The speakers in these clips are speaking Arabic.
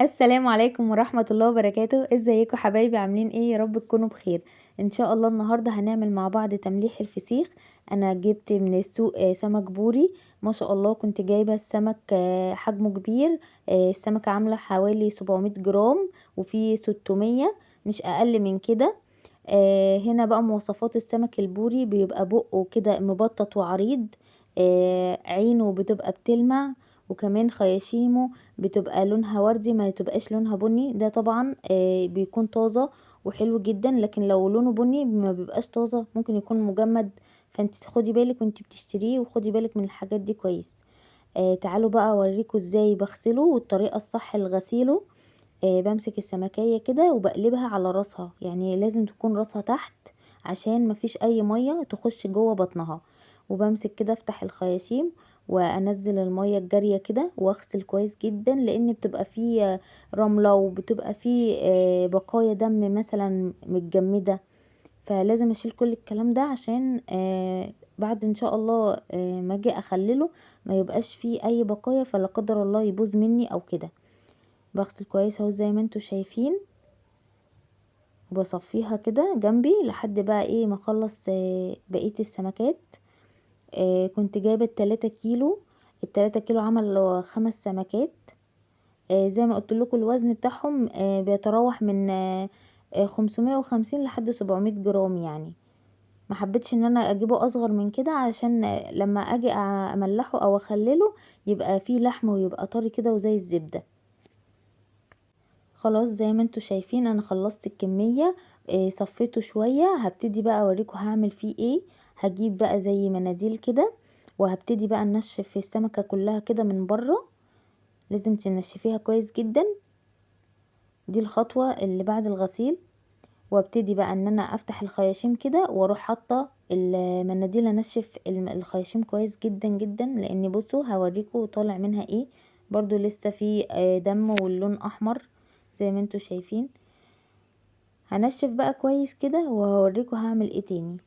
السلام عليكم ورحمة الله وبركاته. ازيكم حبايبي؟ عاملين ايه؟ يا رب تكونوا بخير. ان شاء الله النهاردة هنعمل مع بعض تمليح الفسيخ. انا جبت من السوق سمك بوري. ما شاء الله كنت جايبة السمك حجمه كبير. السمكة عاملة حوالي 700 جرام وفي 600، مش اقل من كده. هنا بقى مواصفات السمك البوري: بيبقى بقه كده مبطط وعريض، عينه بتبقى بتلمع، وكمان خياشيمه بتبقى لونها وردي، ما تبقاش لونها بني. ده طبعا بيكون طازة وحلو جدا، لكن لو لونه بني ما بيبقاش طازة، ممكن يكون مجمد. فانت خدي بالك وانت بتشتريه، وخدي بالك من الحاجات دي كويس. تعالوا بقى اوريكم ازاي بغسله والطريقة الصح لغسيله. بمسك السمكية كده وبقلبها على راسها، يعني لازم تكون راسها تحت عشان مفيش اي مية تخش جوه بطنها. وبمسك كده افتح الخياشيم وانزل المية الجارية كده واغسل كويس جدا، لان بتبقى فيه رملة وبتبقى فيه بقايا دم مثلا متجمدة. فلازم اشيل كل الكلام ده عشان بعد ان شاء الله ما اجي اخلله ما يبقاش فيه اي بقايا، فلا قدر الله يبوظ مني او كده. بغسل كويس اهو زي ما انتوا شايفين، وبصفيها كده جنبي لحد بقى ايه ما اخلص بقية السمكات. كنت جايبة 3 كيلو. ال3 كيلو عمل 5 سمكات. زي ما قلت لكم الوزن بتاعهم بيتراوح من 550 لحد 700 جرام يعني. ما حبيتش ان انا اجيبه اصغر من كده، علشان لما اجي املحه او اخلله يبقى فيه لحم ويبقى طري كده وزي الزبدة. خلاص زي ما انتوا شايفين انا خلصت الكمية. صفيته شوية. هبتدي بقى اوريكم هعمل فيه ايه. هجيب بقى زي مناديل كده، وهبتدي بقى ننشف في السمكة كلها كده من بره. لازم تنشفيها كويس جدا. دي الخطوة اللي بعد الغسيل. وابتدي بقى ان انا افتح الخياشيم كده واروح حاطه المناديل انشف الخياشيم كويس جدا جدا، لان بصوا هوريكم طالع منها ايه. برضو لسه في دم واللون احمر زي ما انتوا شايفين. هنشف بقى كويس كده وهوريكم هعمل ايه تاني.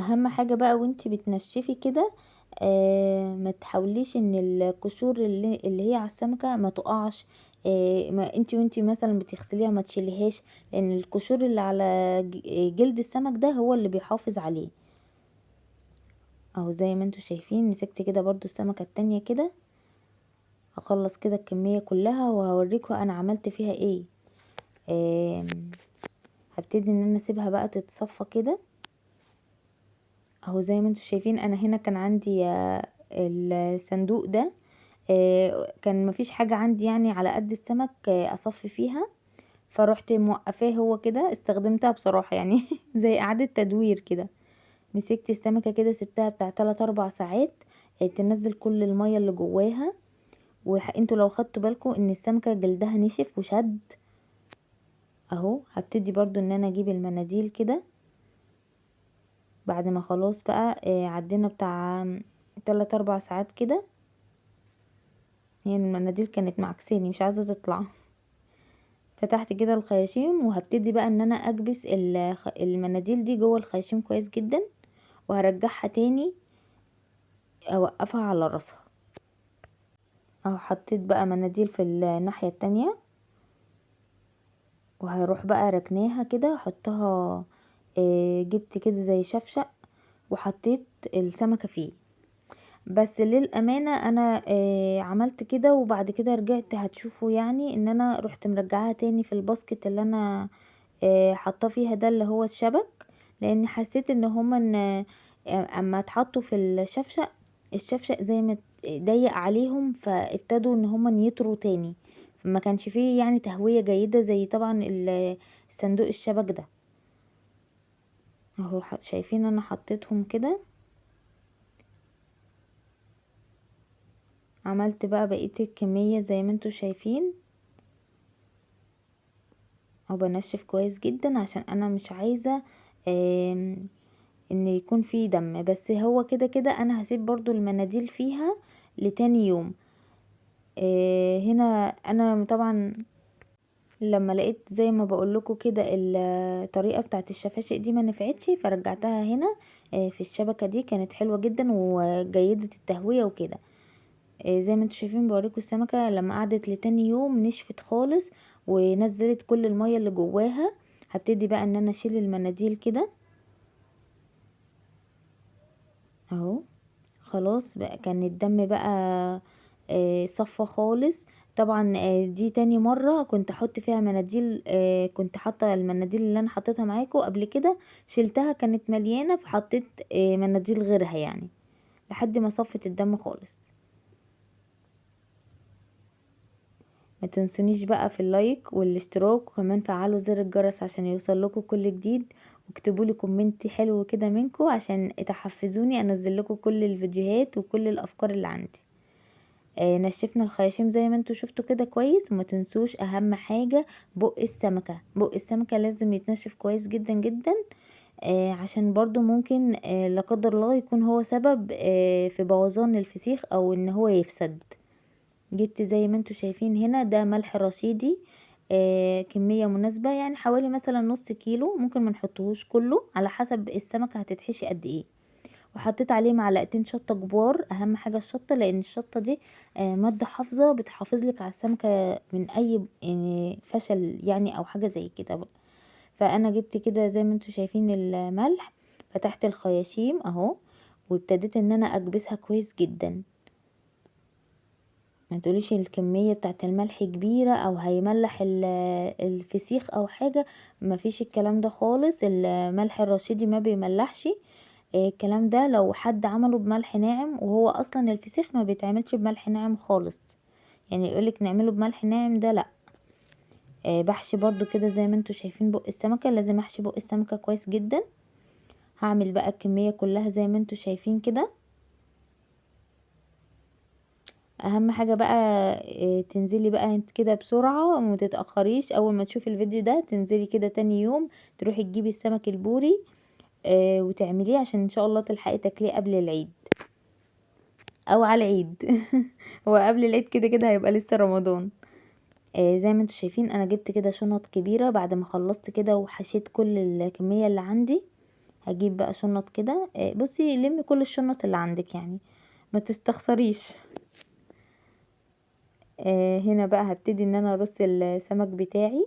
اهم حاجة بقى وانتي بتنشفي كده ما تحاوليش ان القشور اللي هي على السمكة ما تقعش. ما انتي وانتي مثلا بتغسليها ما تشيليهاش، لان القشور اللي على جلد السمك ده هو اللي بيحافظ عليه. اهو زي ما انتوا شايفين مسكت كده برضو السمكة التانية كده. هخلص كده الكمية كلها وهوريكم انا عملت فيها ايه. آه هبتدي ان انا اسيبها بقى تتصفى كده. اهو زي ما انتوا شايفين انا هنا كان عندي الصندوق ده. كان مفيش حاجة عندي يعني على قد السمك اصفي فيها، فروحت موقفاه هو كده. استخدمتها بصراحة يعني زي اعادة تدوير كده. مسكت السمكة كده سبتها بتاع 3 4 ساعات تنزل كل المية اللي جواها. وانتوا لو خدتوا بالكم ان السمكة جلدها نشف وشد. اهو هبتدي برضو ان انا اجيب المناديل كده بعد ما خلاص بقى عدينا بتاع 3 4 ساعات كده. هي المناديل كانت معكساني مش عايزة تطلع. فتحت كده الخياشيم وهبتدي بقى ان انا اكبس المناديل دي جوه الخياشيم كويس جدا، وهرجعها تاني اوقفها على راسها. اهو حطيت بقى مناديل في الناحية التانية، وهروح بقى ركناها كده احطها. جبت كده زي شفشق وحطيت السمكة فيه. بس للأمانة انا عملت كده، وبعد كده رجعت هتشوفوا يعني ان انا رحت مرجعاها تاني في الباسكت اللي انا حاطاه فيها ده اللي هو الشبك. لان حسيت ان هما اما اتحطوا في الشفشق زي ما ضيق عليهم، فابتدوا ان هما يطروا تاني. فما كانش فيه يعني تهوية جيدة زي طبعا الصندوق الشبك ده. اهو شايفين انا حطيتهم كده. عملت بقى بقية الكمية زي ما انتوا شايفين. او بنشف كويس جدا عشان انا مش عايزة ان يكون فيه دم. بس هو كده كده انا هسيب برضو المناديل فيها لتاني يوم. هنا انا طبعا لما لقيت زي ما بقولكوا كده الطريقة بتاعت الشفاشق دي ما نفعتش، فرجعتها هنا في الشبكة دي. كانت حلوة جدا وجيدة التهوية وكده. زي ما انتوا شايفين بوريكم السمكة لما قعدت لتاني يوم نشفت خالص ونزلت كل المية اللي جواها. هبتدي بقى ان انا اشيل المناديل كده اهو. خلاص بقى كان الدم بقى صفى خالص. طبعا دي تاني مرة كنت احط فيها مناديل. كنت حاطة المناديل اللي انا حطيتها معاكم قبل كده شلتها كانت مليانة، فحطيت مناديل غيرها يعني لحد ما صفت الدم خالص. ما تنسونيش بقى في اللايك والاشتراك، وكمان فعلوا زر الجرس عشان يوصل لكم كل جديد، واكتبوا لي كومنت حلو كده منكم عشان تحفزوني انزل لكم كل الفيديوهات وكل الافكار اللي عندي. نشفنا الخياشيم زي ما انتوا شفتوا كده كويس. وما تنسوش اهم حاجة بق السمكة، بق السمكة لازم يتنشف كويس جدا جدا. عشان برضو ممكن لا قدر الله يكون هو سبب في بوظان الفسيخ او ان هو يفسد. جبت زي ما انتوا شايفين هنا ده ملح رشيدي كمية مناسبة، يعني حوالي مثلا نص كيلو، ممكن ما نحطهوش كله على حسب السمكة هتتحشي قد ايه. وحطيت عليه معلقتين شطة كبار، اهم حاجة الشطة لان الشطة دي مادة حافظة بتحافظ لك على السمكة من اي فشل يعني او حاجة زي كده بقى. فانا جبت كده زي ما انتوا شايفين الملح، فتحت الخياشيم اهو وابتديت ان انا اكبسها كويس جدا. ما تقوليش الكمية بتاعت الملح كبيرة او هيملح الفسيخ او حاجة. ما فيش الكلام ده خالص، الملح الرشيدي ما بيملحش. الكلام ده لو حد عمله بملح ناعم، وهو اصلا الفسيخ ما بيتعملش بملح ناعم خالص. يعني يقولك نعمله بملح ناعم ده لا. بحشي برضو كده زي ما انتوا شايفين بق السمكة، لازم احشي بق السمكة كويس جدا. هعمل بقى الكمية كلها زي ما انتوا شايفين كده. اهم حاجة بقى تنزلي بقى انت كده بسرعة وما تتأخريش. اول ما تشوفي الفيديو ده تنزلي كده تاني يوم تروحي تجيبي السمك البوري وتعمليه عشان ان شاء الله تلحقي تاكليه قبل العيد او على العيد. هو قبل العيد كده كده هيبقى لسه رمضان. زي ما انتوا شايفين انا جبت كده شنط كبيرة بعد ما خلصت كده وحشيت كل الكمية اللي عندي. هجيب بقى شنط كده. بصي لمي كل الشنط اللي عندك يعني ما تستخسريش. هنا بقى هبتدي ان انا ارص السمك بتاعي.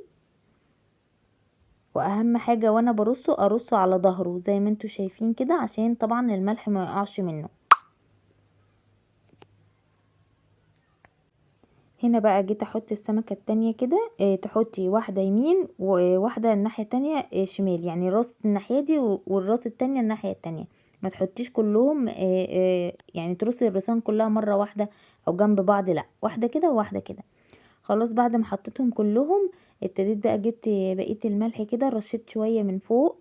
واهم حاجة وانا ارصه على ظهره زي ما انتوا شايفين كده عشان طبعا الملح ما يقعش منه. هنا بقى جيت احط السمكة التانية كده. تحطي واحدة يمين وواحدة الناحية التانية شمال، يعني راس الناحية دي والراس التانية الناحية التانية. ما تحطيش كلهم يعني ترصي الرسام كلها مرة واحدة او جنب بعض، لا واحدة كده وواحدة كده. خلاص بعد ما حطيتهم كلهم ابتديت بقى جبت بقية الملح كده، رشيت شوية من فوق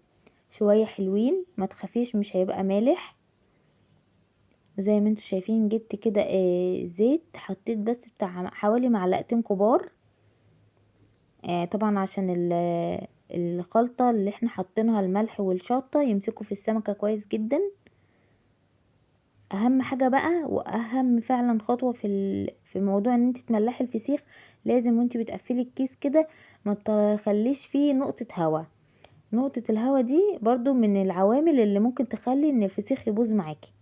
شوية حلوين، ما تخافيش مش هيبقى مالح. زي ما انتوا شايفين جبت كده زيت، حطيت بس بتاع حوالي معلقتين كبار. طبعا عشان الخلطة اللي احنا حاطينها الملح والشطة يمسكوا في السمكة كويس جدا. اهم حاجة بقى واهم فعلا خطوة في موضوع ان انت تملحي الفسيخ، لازم وانت بتقفلي الكيس كده ما تخليش فيه نقطة هوا. نقطة الهوا دي برضو من العوامل اللي ممكن تخلي ان الفسيخ يبوظ معاكي.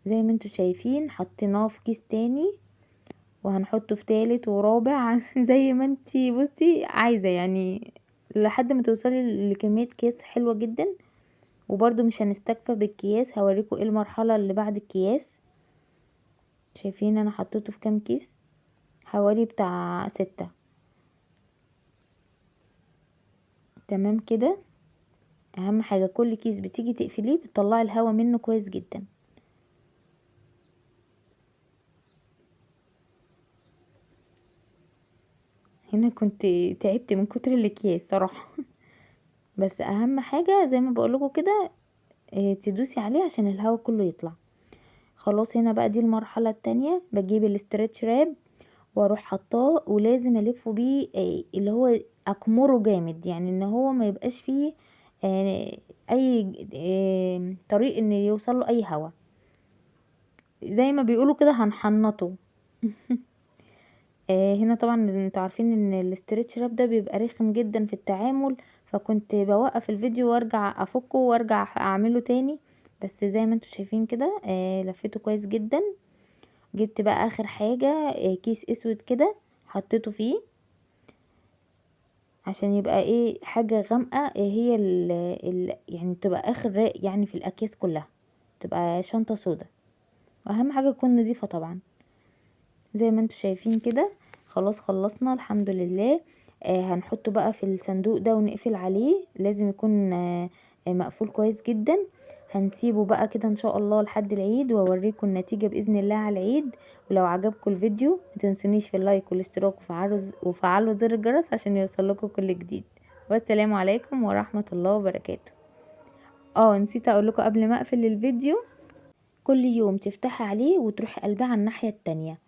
زي ما انتوا شايفين حطيناه في كيس تاني وهنحطه في تالت ورابع زي ما انتي بصي عايزة يعني لحد ما توصلي لكمية كيس حلوة جدا. وبرضو مش هنستكفى بالكياس، هوريكم ايه المرحلة اللي بعد الكياس. شايفين انا حطيته في كام كيس؟ حوالي بتاع 6. تمام كده. اهم حاجة كل كيس بتيجي تقفليه بتطلعي الهوا منه كويس جدا. هنا كنت تعبت من كتر الاكياس صراحة. بس اهم حاجة زي ما بقولكوا كده تدوسي عليه عشان الهوا كله يطلع. خلاص هنا بقى دي المرحلة التانية، بجيب الاسترتش راب واروح حطاه ولازم الفه بيه اللي هو اكمره جامد، يعني ان هو ما يبقاش فيه اي طريق ان يوصل له اي هوا. زي ما بيقولوا كده هنحنطه. هنا طبعا انتوا عارفين ان الاسترتش راب ده بيبقى رخم جدا في التعامل، فكنت بوقف الفيديو وارجع افكه وارجع اعمله تاني. بس زي ما انتوا شايفين كده لفيته كويس جدا. جبت بقى اخر حاجة كيس اسود كده حطيته فيه عشان يبقى ايه حاجة غامقة، هي يعني تبقى اخر يعني في الاكياس كلها تبقى شنطة سودا، واهم حاجة تكون نظيفة طبعا. زي ما انتوا شايفين كده خلاص خلصنا الحمد لله. هنحطه بقى في الصندوق ده ونقفل عليه، لازم يكون مقفول كويس جدا. هنسيبه بقى كده ان شاء الله لحد العيد واوريكم النتيجة باذن الله على العيد. ولو عجبكم الفيديو متنسونيش في اللايك والاشتراك وفعلوا زر الجرس عشان يوصلكم كل جديد. والسلام عليكم ورحمة الله وبركاته. نسيت اقولكم قبل ما اقفل الفيديو، كل يوم تفتحي عليه وتروحي قلبها على الناحية التانية